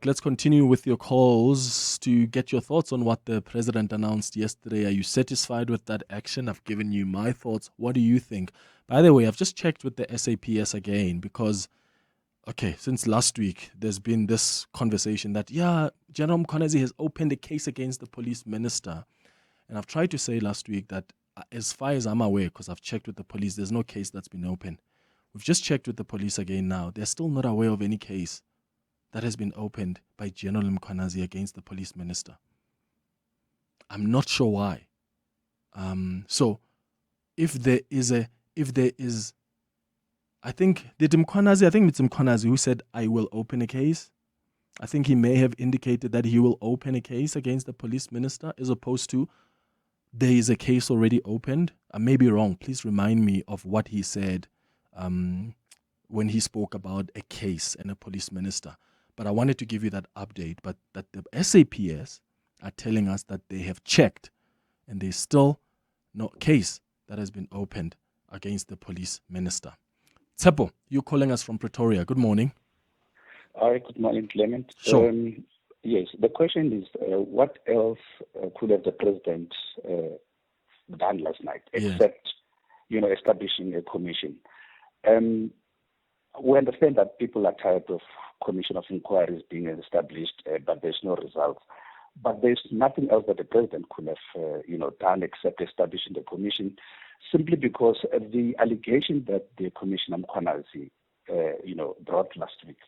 Let's continue with your calls to get your thoughts on what the president announced yesterday. Are you satisfied with that action? I've given you my thoughts. What do you think? By the way, I've just checked with the SAPS again because, okay, since last week, there's been this conversation that, General Mkhwanazi has opened a case against the police minister. And I've tried to say last week that as far as I'm aware, because I've checked with the police, there's no case that's been opened. We've just checked with the police again now. They're still not aware of any case that has been opened by General Mkhwanazi against the police minister. I'm not sure why. So if there is, I think it's Mkhwanazi who said, I will open a case. I think he may have indicated that he will open a case against the police minister as opposed to there is a case already opened. I may be wrong. Please remind me of what he said when he spoke about a case and a police minister. But I wanted to give you that update, but that the SAPS are telling us that they have checked and there's still no case that has been opened against the police minister. Tsepo, you're calling us from Pretoria. Good morning. Hi, good morning, Clement. Sure. Yes, the question is, what else could have the president done last night except, establishing a commission? We understand that people are tired of commission of inquiries being established, but there's no results. But there's nothing else that the president could have, done except establishing the commission, simply because the allegation that the Commissioner Mkhwanazi, brought last week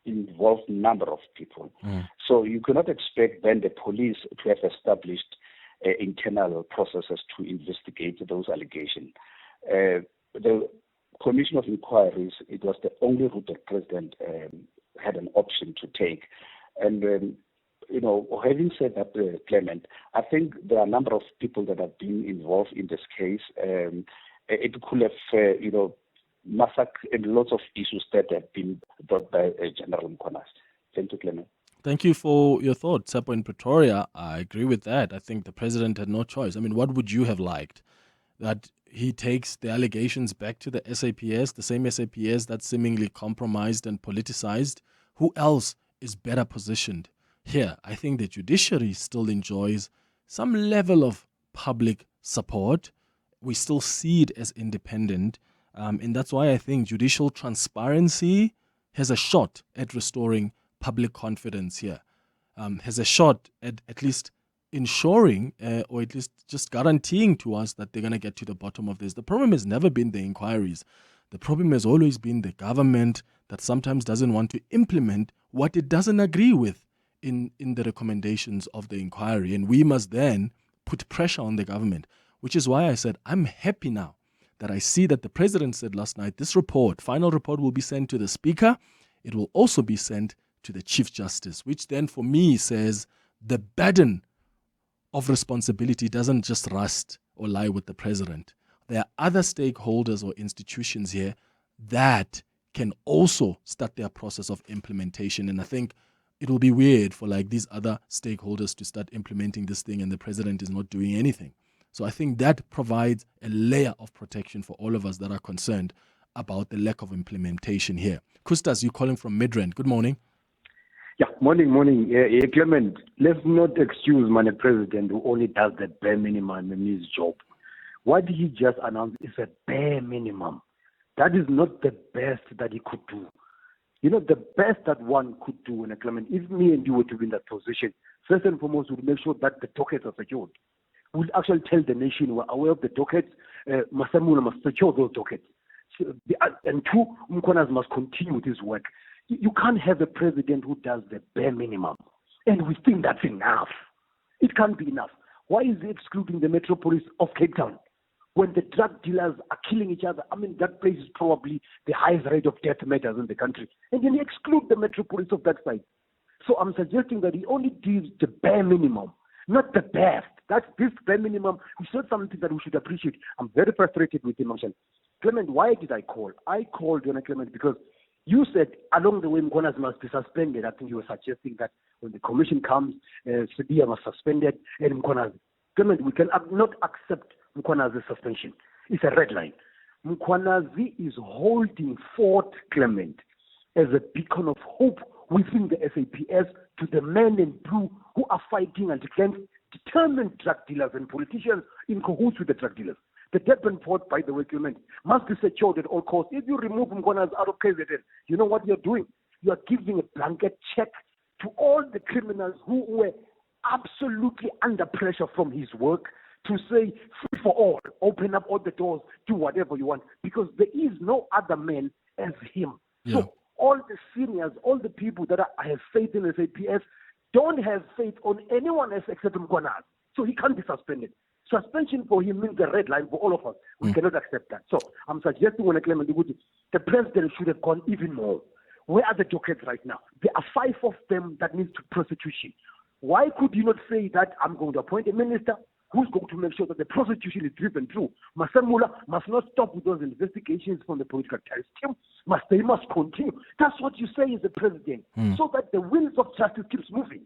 involved a number of people. So you cannot expect then the police to have established internal processes to investigate those allegations. The Commission of Inquiries, it was the only route the president had an option to take. And, having said that, Clement, I think there are a number of people that have been involved in this case. It could have, massacred and lots of issues that have been brought by General Mkhwanazi. Thank you, Clement. Thank you for your thoughts. Tsepo in Pretoria, I agree with that. I think the president had no choice. I mean, what would you have liked? That he takes the allegations back to the SAPS, the same SAPS that's seemingly compromised and politicized? Who else is better positioned here? I think the judiciary still enjoys some level of public support. We still see it as independent. And that's why I think judicial transparency has a shot at restoring public confidence here, has a shot at least ensuring or at least just guaranteeing to us that they're going to get to the bottom of this. The problem has never been the inquiries. The problem has always been the government that sometimes doesn't want to implement what it doesn't agree with in the recommendations of the inquiry. And we must then put pressure on the government, which is why I said I'm happy now that I see that the president said last night, this final report will be sent to the speaker. It will also be sent to the Chief Justice, which then for me says the burden of responsibility doesn't just rest or lie with the president. There are other stakeholders or institutions here that can also start their process of implementation. And I think it will be weird for these other stakeholders to start implementing this thing and the president is not doing anything. So I think that provides a layer of protection for all of us that are concerned about the lack of implementation here. Kustas, you're calling from Midrand. Good morning. Yeah, morning. Clement, let's not excuse my president who only does the bare minimum in his job. What he just announced is a bare minimum. That is not the best that he could do. The best that one could do, Clement, if me and you were to be in that position, first and foremost, we'll make sure that the dockets are secured. We'll actually tell the nation we're aware of the dockets. Masamula must secure those dockets. And two, Mkhwanazi must continue with his work. You can't have a president who does the bare minimum. And we think that's enough. It can't be enough. Why is he excluding the metropolis of Cape Town? When the drug dealers are killing each other, that place is probably the highest rate of death matters in the country. And then he excludes the metropolis of that side. So I'm suggesting that he only gives the bare minimum, not the best. That's this bare minimum. It's not something that we should appreciate. I'm very frustrated with him. Clement, why did I call? I called Clement because you said along the way Mkhwanazi must be suspended. I think you were suggesting that when the commission comes, Sidia was suspended and Mkhwanazi. Clement, we can not accept Mkhwanazi's suspension. It's a red line. Mkhwanazi is holding Fort Clement as a beacon of hope within the SAPS to the men in blue who are fighting against determined drug dealers and politicians in cahoots with the drug dealers. The Durban port, by the way, Clement, must be secured at all costs. If you remove Mkonas out of KZN, you know what you're doing? You're giving a blanket check to all the criminals who were absolutely under pressure from his work to say, free for all, open up all the doors, do whatever you want, because there is no other man as him. Yeah. So all the seniors, all the people that have faith in SAPS don't have faith on anyone else except Mkonas. So he can't be suspended. Suspension for him means a red line for all of us. We cannot accept that. So I'm suggesting when Clement, the president should have gone even more. Where are the dockets right now? There are 5 of them that need to prosecution. Why could you not say that I'm going to appoint a minister who's going to make sure that the prosecution is driven through? Masamula must not stop with those investigations from the political terrorist team. They must continue. That's what you say as the president, so that the wheels of justice keeps moving.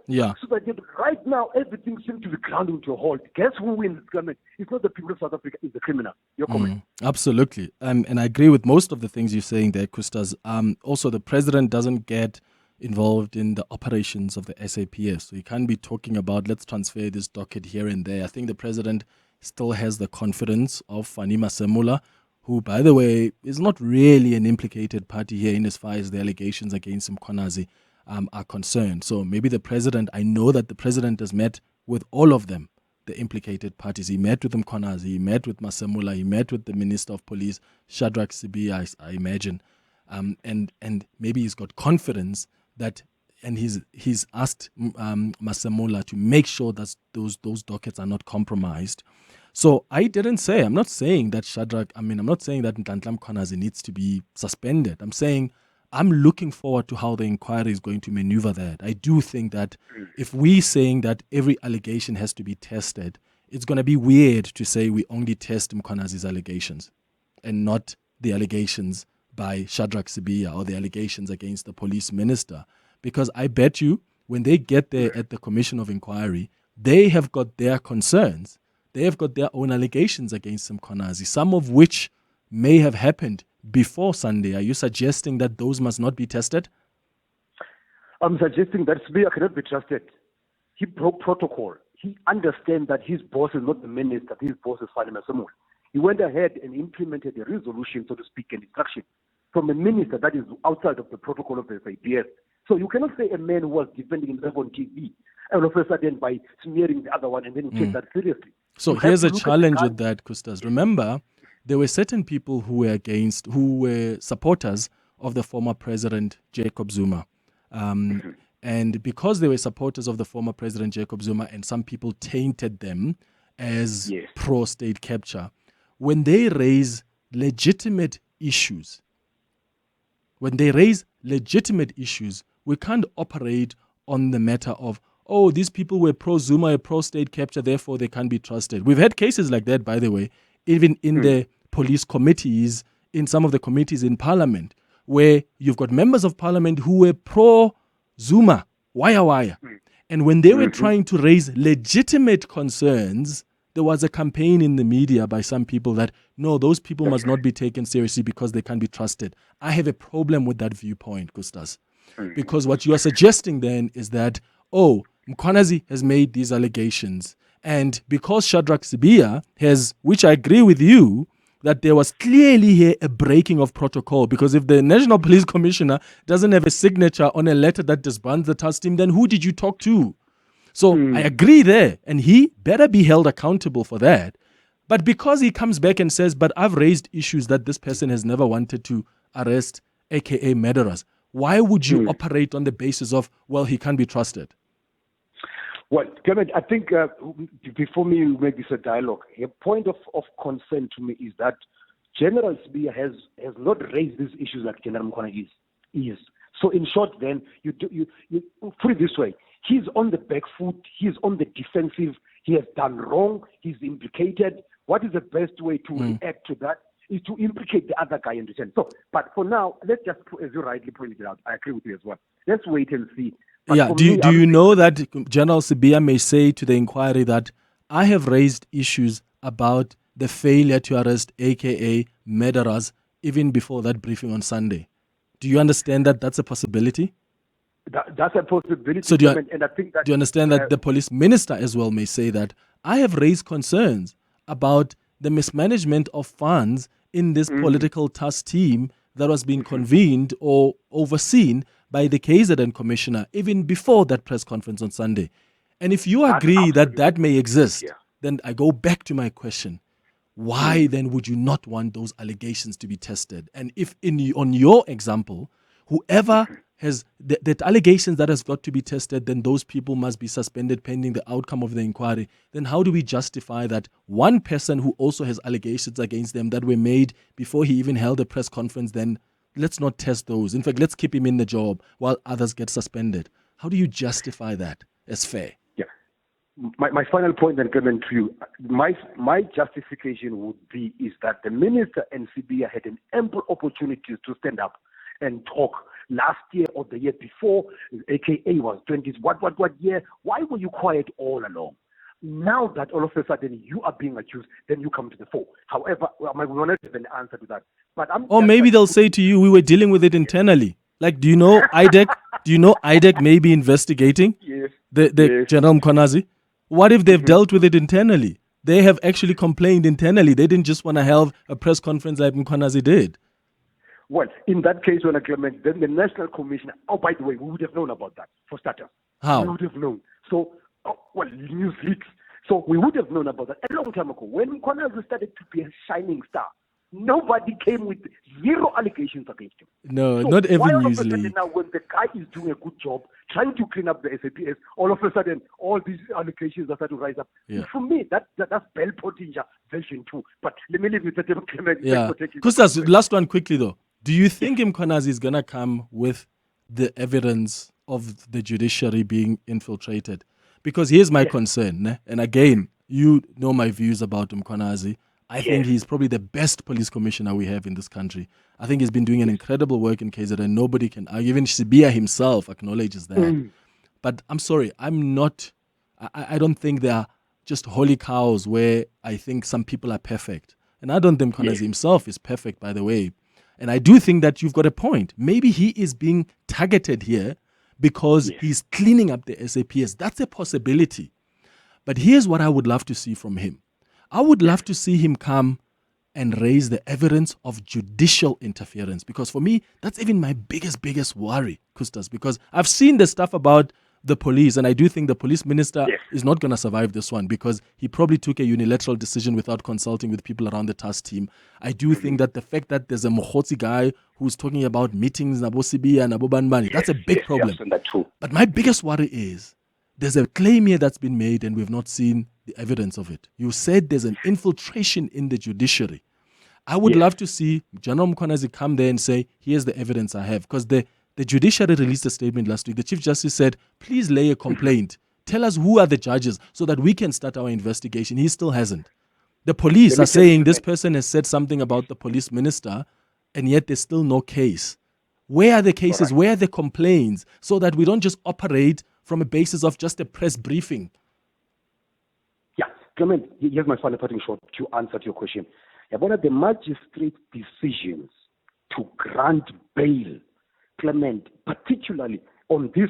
Yeah. So that right now everything seems to be grounding to a halt. Guess who wins, Clement? It's not the people of South Africa, it's the criminal. Your comment. Absolutely. And I agree with most of the things you're saying there, Kustas. Also, the president doesn't get involved in the operations of the SAPS. So you can't be talking about, let's transfer this docket here and there. I think the president still has the confidence of Fani Masemula, who, by the way, is not really an implicated party here in as far as the allegations against Mkonazi are concerned. So maybe the president, I know that the president has met with all of them, the implicated parties. He met with Mkonazi, he met with Masemula, he met with the Minister of Police, Shadrack Sibiya, I imagine. And maybe he's got confidence that, and he's asked Masemula to make sure that those dockets are not compromised. So I'm not saying that Nhlanhla Mkonazi needs to be suspended. I'm saying I'm looking forward to how the inquiry is going to maneuver that. I do think that if we're saying that every allegation has to be tested, it's going to be weird to say we only test Mkonazi's allegations and not the allegations by Shadrack Sibiya or the allegations against the police minister. Because I bet you when they get there at the Commission of Inquiry, they have got their concerns. They have got their own allegations against Mkonazi, some of which may have happened before Sunday. Are you suggesting that those must not be tested? I'm suggesting that Sibiya cannot be trusted. He broke protocol. He understands that his boss is not the minister, his boss is Fani Masemula. He went ahead and implemented a resolution, so to speak, an instruction from a minister that is outside of the protocol of the SAPS. So you cannot say a man who was defending himself on TV, and all of a sudden by smearing the other one, and then you take that seriously. So here's a challenge with that, Kustas. Remember, there were certain people who were supporters of the former president, Jacob Zuma. And because they were supporters of the former president, Jacob Zuma, and some people tainted them as pro-state capture, when they raise legitimate issues, we can't operate on the matter of, oh, these people were pro-Zuma, pro-state capture, therefore they can't be trusted. We've had cases like that, by the way, even in the police committees, in some of the committees in parliament, where you've got members of parliament who were pro-Zuma, wire. And when they were trying to raise legitimate concerns, there was a campaign in the media by some people that, no, those people must not be taken seriously because they can't be trusted. I have a problem with that viewpoint, Kustas. Because what you are suggesting then is that, oh, Mkonazi has made these allegations. And because Shadrack Sibiya has, which I agree with you, that there was clearly here a breaking of protocol. Because if the National Police Commissioner doesn't have a signature on a letter that disbands the task team, then who did you talk to? So I agree there. And he better be held accountable for that. But because he comes back and says, but I've raised issues that this person has never wanted to arrest, aka murderers, why would you operate on the basis of, well, he can't be trusted? Well, Clement, I think before me make this a dialogue, a point of concern to me is that General Sibiya has not raised these issues like General Mkonazi is. So in short, then you put it this way: he's on the back foot, he's on the defensive, he has done wrong, he's implicated. What is the best way to react to that? Is to implicate the other guy in return. So, but for now, let's just, as you rightly pointed out, I agree with you as well. Let's wait and see. But do you know that General Sibiya may say to the inquiry that I have raised issues about the failure to arrest aka murderers even before that briefing on Sunday? Do you understand that that's a possibility? That's a possibility. So do And I think that you understand that the police minister as well may say that I have raised concerns about the mismanagement of funds in this political task team that was being convened or overseen by the KZN commissioner even before that press conference on Sunday. And if you agree that that may exist, then I go back to my question. Why then would you not want those allegations to be tested? And if on your example, whoever has the allegations that has got to be tested, then those people must be suspended pending the outcome of the inquiry. Then how do we justify that one person who also has allegations against them that were made before he even held a press conference, then let's not test those. In fact, let's keep him in the job while others get suspended. How do you justify that as fair? My final point then, Clement, to you, my justification would be is that the minister and CBA had an ample opportunity to stand up and talk last year or the year before, aka was 20s. What year? Why were you quiet all along? Now that all of a sudden you are being accused, then you come to the fore. However, we will not have an answer to that. But or maybe they'll say to you, we were dealing with it internally. Like, do you know IDEC? Do you know IDEC may be investigating the General Mkhwanazi? What if they've dealt with it internally? They have actually complained internally. They didn't just want to have a press conference like Mkhwanazi did. Well, in that case, when Clement, then the National Commission, by the way, we would have known about that, for starters. How? We would have known. So, news leaks. So we would have known about that a long time ago. When Mkhwanazi started to be a shining star, nobody came with zero allegations against him. No, so not every news leak. Now, when the guy is doing a good job, trying to clean up the SAPS, all of a sudden, all these allegations are starting to rise up. Yeah. For me, that's Bell Pottinger version 2. But let me leave it at Clement. Yeah. Kustas, last one quickly though. Do you think Mkhwanazi is going to come with the evidence of the judiciary being infiltrated? Because here's my concern. And again, you know my views about Mkhwanazi. I think he's probably the best police commissioner we have in this country. I think he's been doing an incredible work in KZN. Nobody can argue. Even Sibia himself acknowledges that. But I'm sorry, I don't think they are just holy cows where I think some people are perfect. And I don't think Mkhwanazi himself is perfect, by the way. And I do think that you've got a point. Maybe he is being targeted here because he's cleaning up the SAPS. That's a possibility. But here's what I would love to see from him. I would love to see him come and raise the evidence of judicial interference, because for me, that's even my biggest worry, Kustas, because I've seen the stuff about the police, and I do think the police minister is not going to survive this one because he probably took a unilateral decision without consulting with people around the task team. I do think that the fact that there's a Mkhotsi guy who's talking about meetings, Nabo Sibi and Nabo Banbani, that's a big problem. But my biggest worry is there's a claim here that's been made and we've not seen the evidence of it. You said there's an infiltration in the judiciary. I would love to see General Mkhwanazi come there and say, here's the evidence I have. Because the judiciary released a statement last week. The Chief Justice said, please lay a complaint. Tell us who are the judges so that we can start our investigation. He still hasn't. The police are saying this person has said something about the police minister, and yet there's still no case. Where are the cases? Where are the complaints? So that we don't just operate from a basis of just a press briefing. Clement, here's my final parting shot to answer to your question. One of the magistrate decisions to grant bail, Clement, particularly on these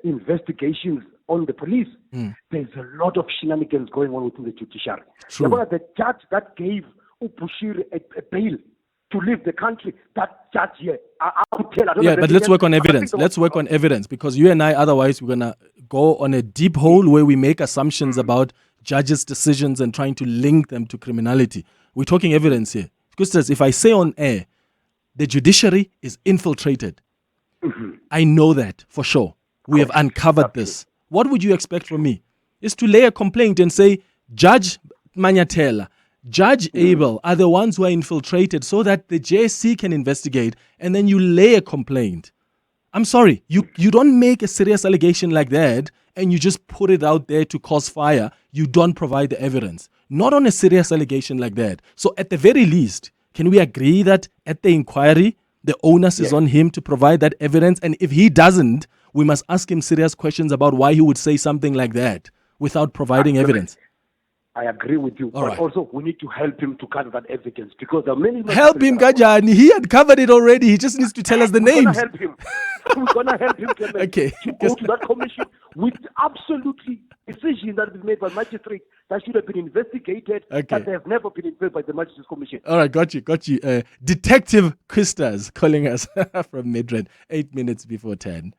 investigations on the police, there's a lot of shenanigans going on within the judiciary. The judge that gave Upushiri a bail to leave the country, that judge here, I would tell. But let's work on evidence. Let's work on evidence, because you and I, otherwise, we're going to go on a deep hole where we make assumptions about judges' decisions and trying to link them to criminality. We're talking evidence here. Because if I say on air, the judiciary is infiltrated, I know that for sure. We have uncovered this. What would you expect from me? Is to lay a complaint and say, Judge Manyathela, Judge Abel are the ones who are infiltrated so that the JSC can investigate, and then you lay a complaint. I'm sorry, you don't make a serious allegation like that and you just put it out there to cause fire. You don't provide the evidence. Not on a serious allegation like that. So at the very least, can we agree that at the inquiry, the onus is on him to provide that evidence? And if he doesn't, we must ask him serious questions about why he would say something like that without providing evidence. I agree with you. All but right. also, we need to help him to gather that evidence because there are many... Help him, Gajani. He had covered it already. He just needs to tell us the We're names. We're going to help him, Clement, Okay. to go to that commission with absolutely decisions that have been made by magistrates that should have been investigated, but they have never been investigated by the Magistrates Commission. All right, got you. Detective Christas calling us from Midrand, 8 minutes before 10.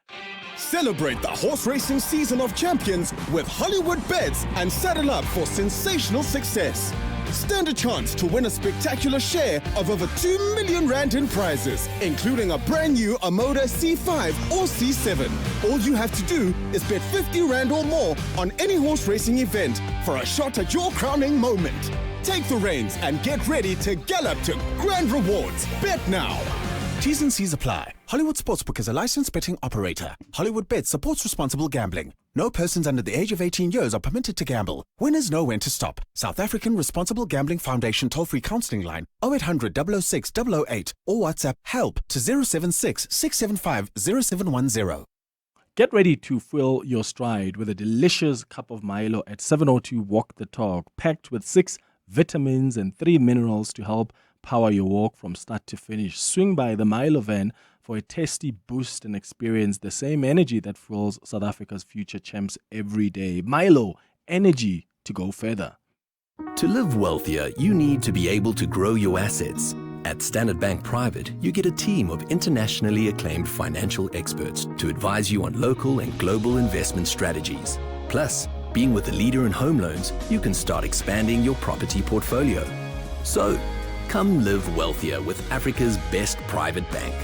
Celebrate the horse racing season of champions with Hollywood bets and saddle up for sensational success. Stand a chance to win a spectacular share of over 2 million rand in prizes, including a brand new Amoda C5 or C7. All you have to do is bet 50 rand or more on any horse racing event for a shot at your crowning moment. Take the reins and get ready to gallop to grand rewards. Bet now. T's and C's apply. Hollywood Sportsbook is a licensed betting operator. Hollywood Bets supports responsible gambling. No persons under the age of 18 years are permitted to gamble. Winners know when to stop. South African Responsible Gambling Foundation toll-free counselling line 0800 006 008 or WhatsApp HELP to 076 675 0710. Get ready to fill your stride with a delicious cup of Milo at 702 Walk the Talk, packed with 6 vitamins and 3 minerals to help power your walk from start to finish. Swing by the Milo van for a tasty boost and experience the same energy that fuels South Africa's future champs every day. Milo, energy to go further. To live wealthier, you need to be able to grow your assets. At Standard Bank Private, you get a team of internationally acclaimed financial experts to advise you on local and global investment strategies. Plus, being with a leader in home loans, you can start expanding your property portfolio. So, come live wealthier with Africa's best private bank.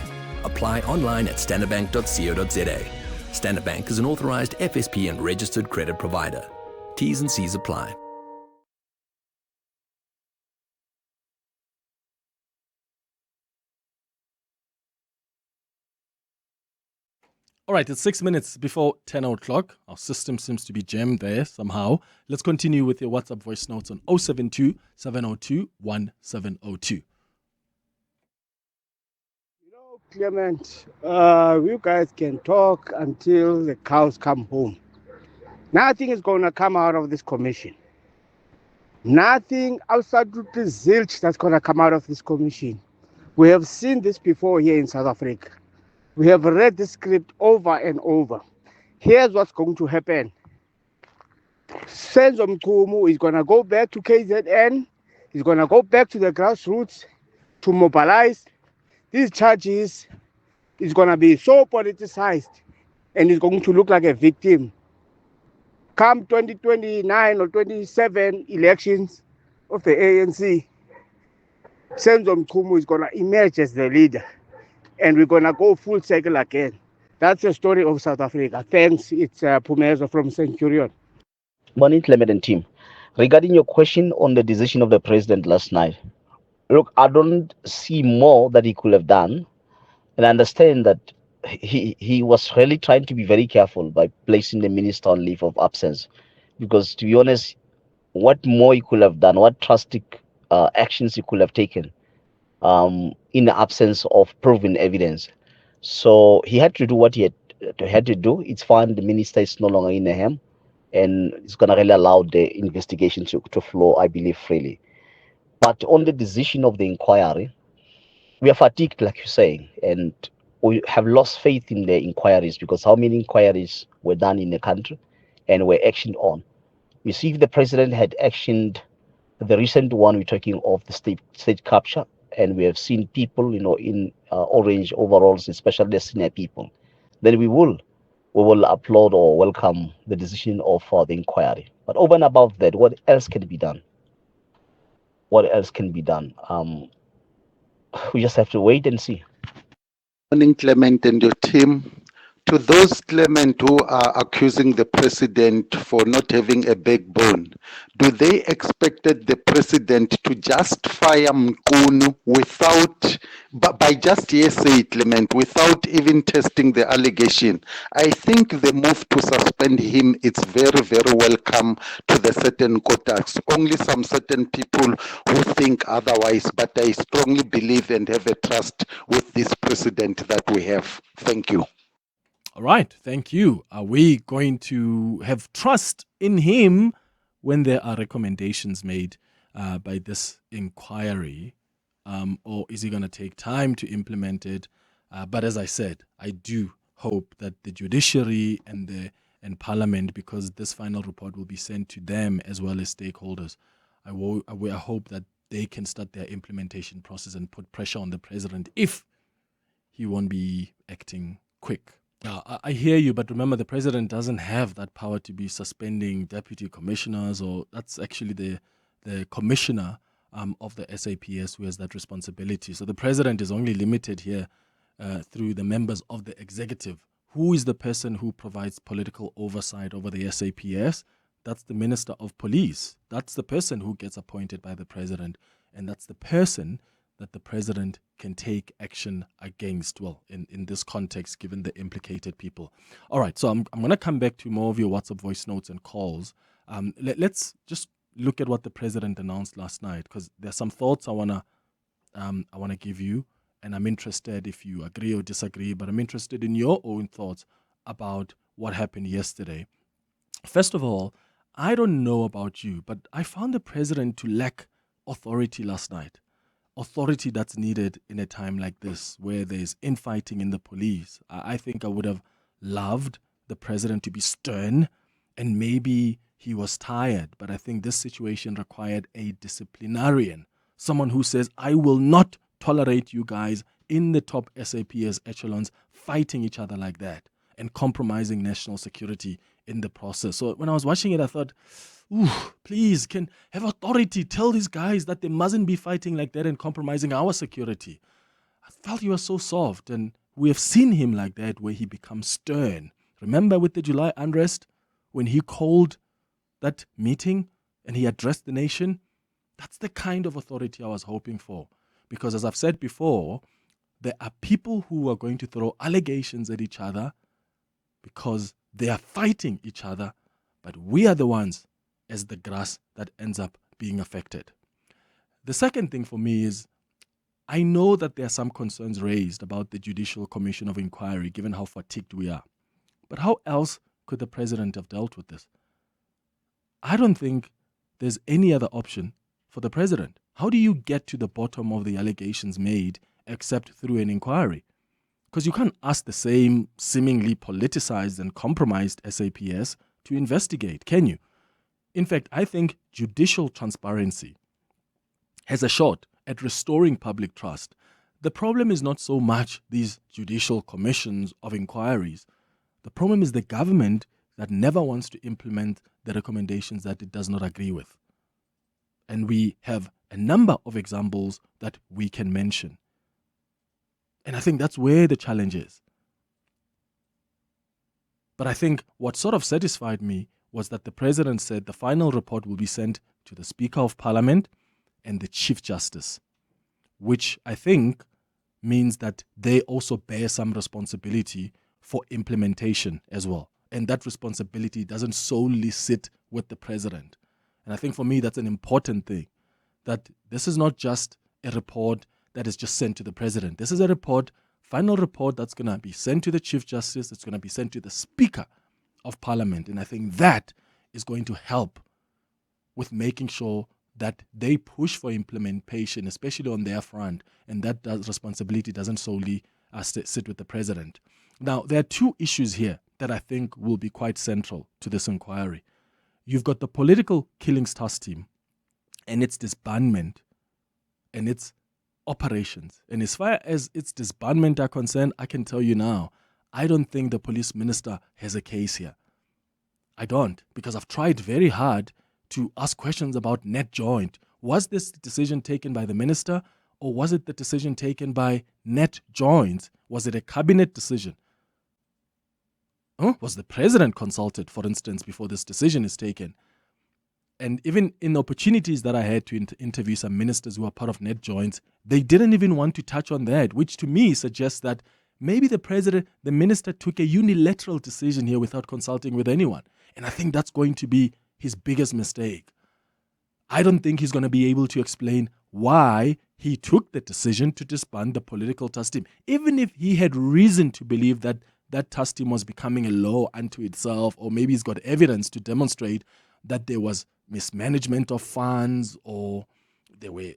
Apply online at standardbank.co.za. Standard Bank is an authorized FSP and registered credit provider. T's and C's apply. All right, it's 6 minutes before 10 o'clock. Our system seems to be jammed there somehow. Let's continue with your WhatsApp voice notes on 072 702 1702. Clement, you guys can talk until the cows come home. Nothing is going to come out of this commission. Nothing absolutely zilch that's going to come out of this commission. We have seen this before here in South Africa. We have read the script over and over. Here's what's going to happen. Senzo Mkumu is going to go back to KZN. He's going to go back to the grassroots to mobilize. These charges is going to be so politicized and he's going to look like a victim. Come 2029 or 27 elections of the ANC, Senzo Mkumu is going to emerge as the leader and we're going to go full circle again. That's the story of South Africa. Thanks. It's Pumezo from Centurion. Morning, Clement and team. Regarding your question on the decision of the president last night, look, I don't see more that he could have done. And I understand that he was really trying to be very careful by placing the minister on leave of absence. Because to be honest, what more he could have done, what drastic actions he could have taken in the absence of proven evidence. So he had to do what he had to do. It's fine. The minister is no longer in the helm. And it's going to really allow the investigation to flow, I believe, freely. But on the decision of the inquiry, we are fatigued, like you're saying, and we have lost faith in the inquiries because how many inquiries were done in the country and were actioned on? You see, if the president had actioned the recent one, we're talking of the state capture, and we have seen people, in orange overalls, especially the senior people, then we will applaud or welcome the decision of the inquiry. But over and above that, what else can be done? What else can be done? We just have to wait and see. Morning, Clement and your team. To those, Clement, who are accusing the president for not having a backbone, do they expected the president to just fire Mkunu by just hearsay, Clement, without even testing the allegation? I think the move to suspend him is very, very welcome to the certain quarters. Only some certain people who think otherwise, but I strongly believe and have a trust with this president that we have. Thank you. All right, thank you. Are we going to have trust in him when there are recommendations made by this inquiry, or is he going to take time to implement it? But as I said, I do hope that the judiciary and Parliament, because this final report will be sent to them as well as stakeholders, I hope that they can start their implementation process and put pressure on the president if he won't be acting quick. I hear you, but remember, the president doesn't have that power to be suspending deputy commissioners, or that's actually the commissioner of the SAPS who has that responsibility. So the president is only limited here through the members of the executive. Who is the person who provides political oversight over the SAPS? That's the Minister of Police. That's the person who gets appointed by the president. And that's the person that the president can take action against, well, in this context, given the implicated people. All right, so I'm going to come back to more of your WhatsApp voice notes and calls. Let's just look at what the president announced last night, because there's some thoughts I want to give you, and I'm interested if you agree or disagree, but I'm interested in your own thoughts about what happened yesterday. First of all, I don't know about you, but I found the president to lack authority last night. Authority that's needed in a time like this, where there's infighting in the police. I think I would have loved the president to be stern, and maybe he was tired, but I think this situation required a disciplinarian, someone who says, I will not tolerate you guys in the top SAPS echelons fighting each other like that and compromising national security in the process. So when I was watching it, I thought, ooh, please, can have authority. Tell these guys that they mustn't be fighting like that and compromising our security. I felt he was so soft, and we have seen him like that where he becomes stern. Remember with the July unrest, when he called that meeting and he addressed the nation? That's the kind of authority I was hoping for. Because as I've said before, there are people who are going to throw allegations at each other because they are fighting each other, but we are the ones as the grass that ends up being affected. The second thing for me is, I know that there are some concerns raised about the Judicial Commission of Inquiry, given how fatigued we are. But how else could the president have dealt with this? I don't think there's any other option for the president. How do you get to the bottom of the allegations made except through an inquiry? Because you can't ask the same seemingly politicized and compromised SAPS to investigate, can you? In fact, I think judicial transparency has a shot at restoring public trust. The problem is not so much these judicial commissions of inquiries. The problem is the government that never wants to implement the recommendations that it does not agree with. And we have a number of examples that we can mention. And I think that's where the challenge is. But I think what sort of satisfied me was that the president said the final report will be sent to the Speaker of Parliament and the Chief Justice, which I think means that they also bear some responsibility for implementation as well. And that responsibility doesn't solely sit with the president. And I think for me, that's an important thing, that this is not just a report that is just sent to the president. This is a report, final report, that's going to be sent to the Chief Justice. It's going to be sent to the Speaker of Parliament. And I think that is going to help with making sure that they push for implementation, especially on their front, and that responsibility doesn't solely sit with the president. Now, there are two issues here that I think will be quite central to this inquiry. You've got the political killings task team and its disbandment and its operations. And as far as its disbandment are concerned, I can tell you now, I don't think the police minister has a case here. I don't, because I've tried very hard to ask questions about net joint. Was this decision taken by the minister, or was it the decision taken by net joint? Was it a cabinet decision? Was the president consulted, for instance, before this decision is taken? And even in opportunities that I had to interview some ministers who are part of net joints, they didn't even want to touch on that, which to me suggests that maybe the minister took a unilateral decision here without consulting with anyone. And I think that's going to be his biggest mistake. I don't think he's going to be able to explain why he took the decision to disband the political task team, even if he had reason to believe that that task team was becoming a law unto itself, or maybe he's got evidence to demonstrate that there was mismanagement of funds, or they were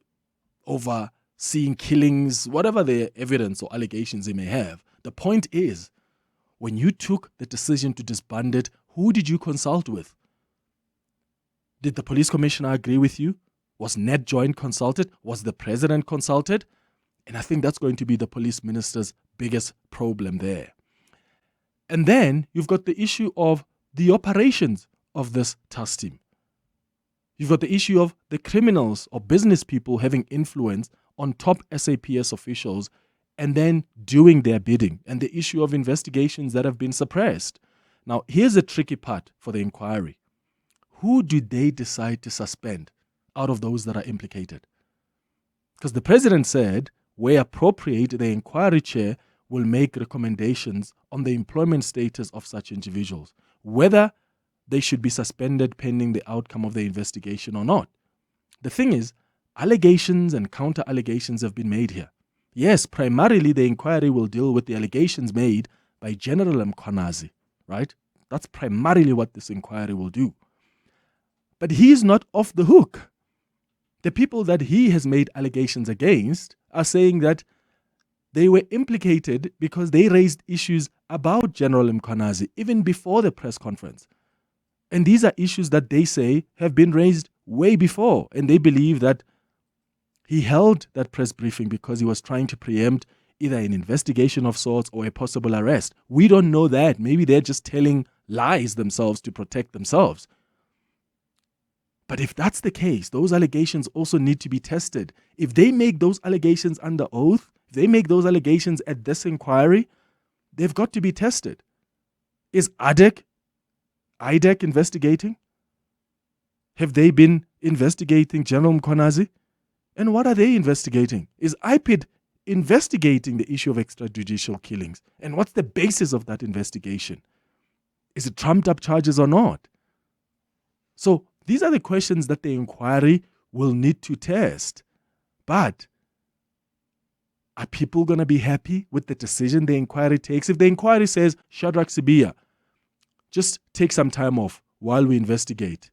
overseeing killings, whatever the evidence or allegations they may have. The point is, when you took the decision to disband it, who did you consult with? Did the police commissioner agree with you? Was Ned Joint consulted? Was the president consulted? And I think that's going to be the police minister's biggest problem there. And then you've got the issue of the operations of this task team. You've got the issue of the criminals or business people having influence on top SAPS officials and then doing their bidding, and the issue of investigations that have been suppressed. Now, here's a tricky part for the inquiry. Who do they decide to suspend out of those that are implicated? Because the president said, where appropriate, the inquiry chair will make recommendations on the employment status of such individuals, whether they should be suspended pending the outcome of the investigation or not. The thing is, allegations and counter-allegations have been made here. Yes, primarily the inquiry will deal with the allegations made by General Mkhwanazi, right? That's primarily what this inquiry will do. But he is not off the hook. The people that he has made allegations against are saying that they were implicated because they raised issues about General Mkhwanazi even before the press conference. And these are issues that they say have been raised way before, and they believe that he held that press briefing because he was trying to preempt either an investigation of sorts or a possible arrest. We don't know that. Maybe they're just telling lies themselves to protect themselves. But if that's the case, those allegations also need to be tested. If they make those allegations under oath, if they make those allegations at this inquiry, they've got to be tested. Is IDEC investigating? Have they been investigating General Mkhwanazi? And what are they investigating? Is IPID investigating the issue of extrajudicial killings? And what's the basis of that investigation? Is it trumped up charges or not? So these are the questions that the inquiry will need to test. But are people going to be happy with the decision the inquiry takes? If the inquiry says, Shadrach Sibiya, just take some time off while we investigate.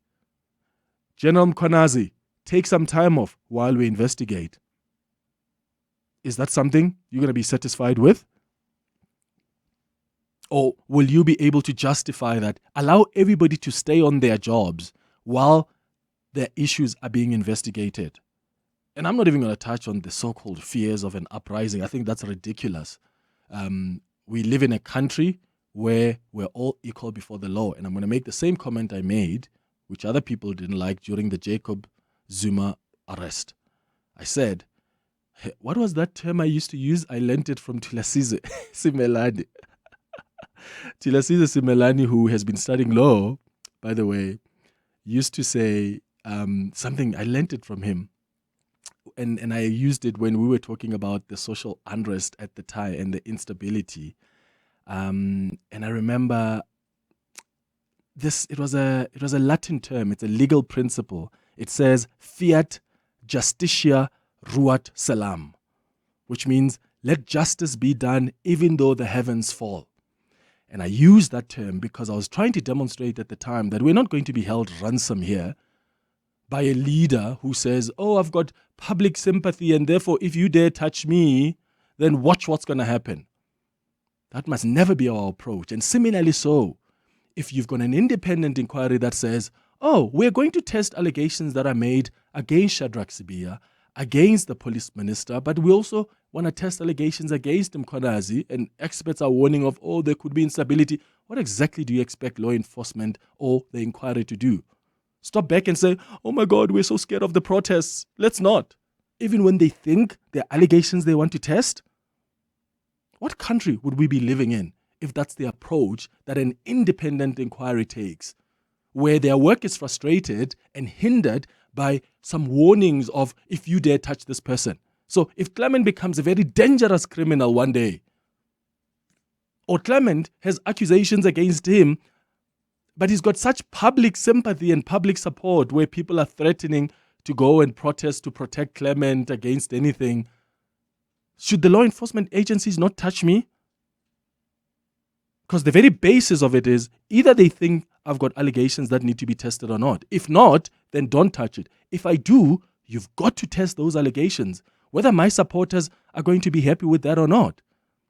General Mkhwanazi, take some time off while we investigate. Is that something you're going to be satisfied with? Or will you be able to justify that? Allow everybody to stay on their jobs while their issues are being investigated. And I'm not even going to touch on the so-called fears of an uprising. I think that's ridiculous. We live in a country where we're all equal before the law. And I'm going to make the same comment I made, which other people didn't like during the Jacob Zuma arrest. I said, what was that term I used to use? I learned it from Thulasizwe Simelane. Thulasizwe Simelane, who has been studying law, by the way, used to say something. I learned it from him. And I used it when we were talking about the social unrest at the time and the instability. And I remember this, it was a Latin term. It's a legal principle. It says, fiat justitia ruat salam, which means let justice be done even though the heavens fall. And I used that term because I was trying to demonstrate at the time that we're not going to be held ransom here by a leader who says, oh, I've got public sympathy and therefore if you dare touch me, then watch what's going to happen. That must never be our approach. And similarly so, if you've got an independent inquiry that says, oh, we're going to test allegations that are made against Shadrach Sibiya, against the police minister, but we also want to test allegations against Mkhwanazi, and experts are warning of, oh, there could be instability. What exactly do you expect law enforcement or the inquiry to do? Stop back and say, oh my God, we're so scared of the protests. Let's not. Even when they think there are allegations they want to test? What country would we be living in if that's the approach that an independent inquiry takes, where their work is frustrated and hindered by some warnings of, if you dare touch this person? So if Clement becomes a very dangerous criminal one day, or Clement has accusations against him, but he's got such public sympathy and public support where people are threatening to go and protest to protect Clement against anything, should the law enforcement agencies not touch me? Because the very basis of it is either they think I've got allegations that need to be tested or not. If not, then don't touch it. If I do, you've got to test those allegations, whether my supporters are going to be happy with that or not.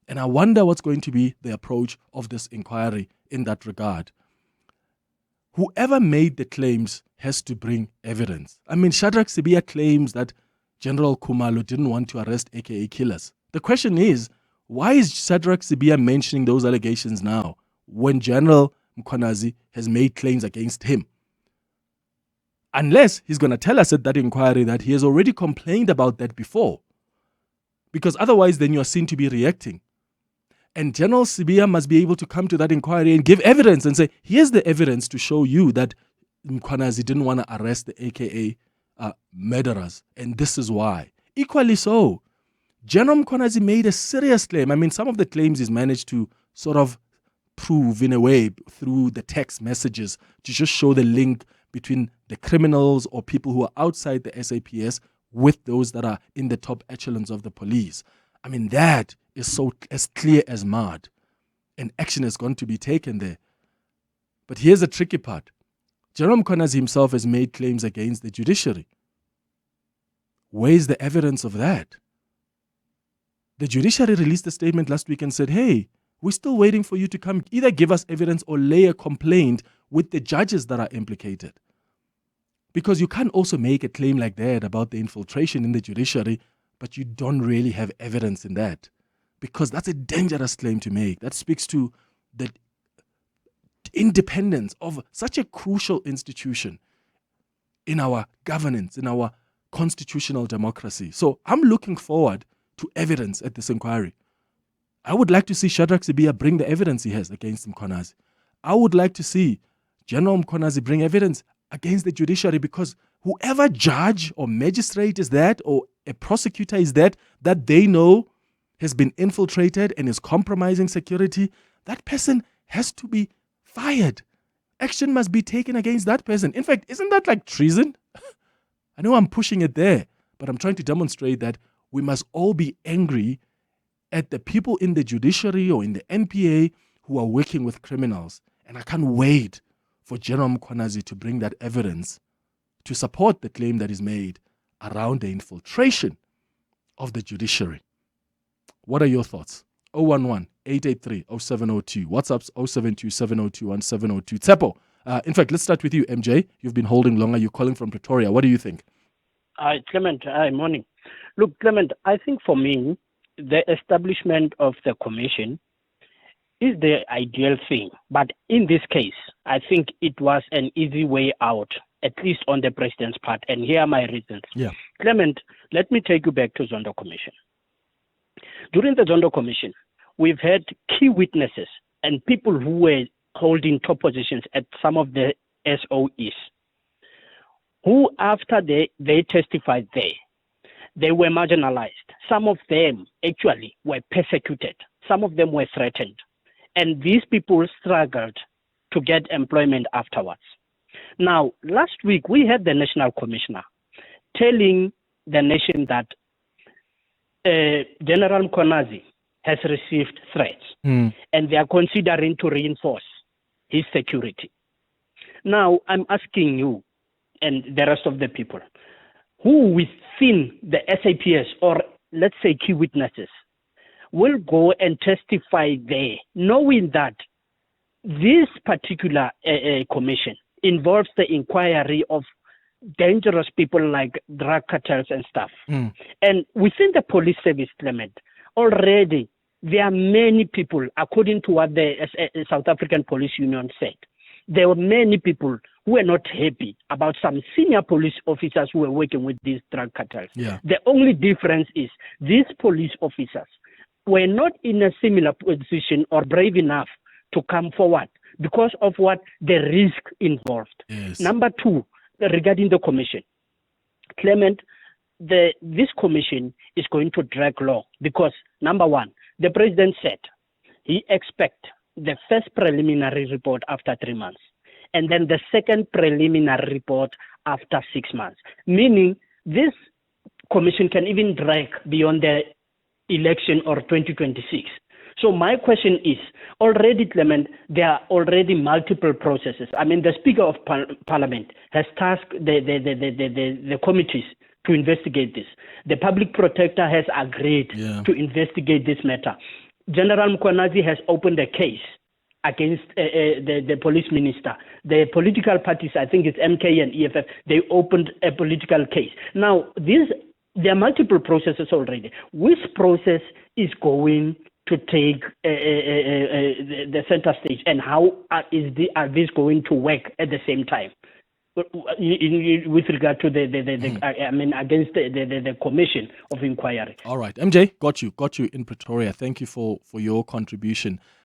And I wonder what's going to be the approach of this inquiry in that regard. Whoever made the claims has to bring evidence. I mean, Shadrach Sibiya claims that General Khumalo didn't want to arrest AKA killers. The question is, why is Shadrach Sibiya mentioning those allegations now when General Mkhwanazi has made claims against him? Unless he's going to tell us at that inquiry that he has already complained about that before. Because otherwise, then you're seen to be reacting. And General Sibiya must be able to come to that inquiry and give evidence and say, here's the evidence to show you that Mkhwanazi didn't want to arrest the AKA murderers, and this is why. Equally so, General Mkhwanazi made a serious claim. I mean, some of the claims he's managed to sort of prove in a way through the text messages to just show the link between the criminals or people who are outside the SAPS with those that are in the top echelons of the police. I mean, that is so as clear as mud, and action is going to be taken there. But here's the tricky part. General Mkhwanazi himself has made claims against the judiciary. Where's the evidence of that? The judiciary released a statement last week and said, hey, we're still waiting for you to come either give us evidence or lay a complaint with the judges that are implicated. Because you can't also make a claim like that about the infiltration in the judiciary, but you don't really have evidence in that. Because that's a dangerous claim to make. That speaks to the independence of such a crucial institution in our governance, in our constitutional democracy. So I'm looking forward to evidence at this inquiry. I would like to see Shadrach Sibiya bring the evidence he has against Mkhwanazi. I would like to see General Mkhwanazi bring evidence against the judiciary, because whoever judge or magistrate is that, or a prosecutor is that they know has been infiltrated and is compromising security, that person has to be fired. Action must be taken against that person. In fact, isn't that like treason? I know I'm pushing it there, but I'm trying to demonstrate that we must all be angry at the people in the judiciary or in the NPA who are working with criminals. And I can't wait for General Mkhwanazi to bring that evidence to support the claim that is made around the infiltration of the judiciary. What are your thoughts? 011-883-0702. WhatsApp's 072-702-1702. Tsepo, in fact, let's start with you, MJ. You've been holding longer. You're calling from Pretoria. What do you think? Hi, Clement. Hi, morning. Look, Clement, I think for me, the establishment of the commission is the ideal thing. But in this case, I think it was an easy way out, at least on the president's part. And here are my reasons. Yeah. Clement, let me take you back to Zondo Commission. During the Zondo Commission, we've had key witnesses and people who were holding top positions at some of the SOEs, who after they testified there, they were marginalized. Some of them actually were persecuted. Some of them were threatened. And these people struggled to get employment afterwards. Now, last week, we had the National Commissioner telling the nation that General Mkhwanazi has received threats and they are considering to reinforce his security. Now, I'm asking you and the rest of the people, who within the SAPS or let's say key witnesses will go and testify there, knowing that this particular commission involves the inquiry of dangerous people like drug cartels and stuff. And within the police service, Clement, already there are many people, according to what the South African Police Union said, there were many people who were not happy about some senior police officers who were working with these drug cartels. Yeah. The only difference is these police officers were not in a similar position or brave enough to come forward because of what the risk involved. Yes. Number two, regarding the commission, Clement, this commission is going to drag law because, number one, the president said he expects the first preliminary report after 3 months and then the second preliminary report after 6 months, meaning this commission can even drag beyond the election or 2026. So my question is, already, Clement, there are already multiple processes. I mean, the Speaker of Parliament has tasked the committees to investigate this. The Public Protector has agreed to investigate this matter. General Mkhwanazi has opened a case against the police minister. The political parties, I think it's MK and EFF, they opened a political case. Now, there are multiple processes already. Which process is going to take the center stage, and how are these going to work at the same time? With regard to against the commission of inquiry. All right, MJ, got you in Pretoria. Thank you for your contribution.